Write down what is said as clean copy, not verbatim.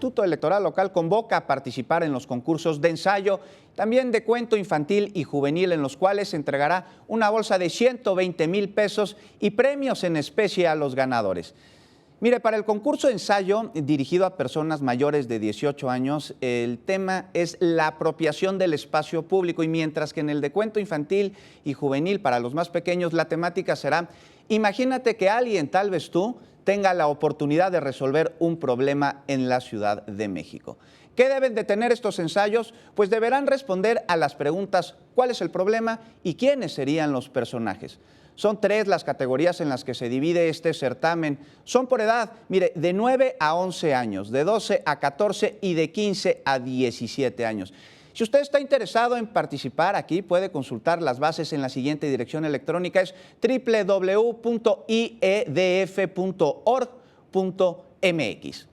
Instituto Electoral Local convoca a participar en los concursos de ensayo, también de cuento infantil y juvenil, en los cuales se entregará una bolsa de 120,000 pesos y premios en especie a los ganadores. Mire, para el concurso de ensayo dirigido a personas mayores de 18 años, el tema es la apropiación del espacio público, y mientras que en el de cuento infantil y juvenil para los más pequeños la temática será: imagínate que alguien, tal vez tú, tenga la oportunidad de resolver un problema en la Ciudad de México. ¿Qué deben de tener estos ensayos? Pues deberán responder a las preguntas: ¿cuál es el problema y quiénes serían los personajes? Son 3 las categorías en las que se divide este certamen. Son por edad, mire, de 9 a 11 años, de 12 a 14 y de 15 a 17 años. Si usted está interesado en participar aquí, puede consultar las bases en la siguiente dirección electrónica: es www.iedf.org.mx.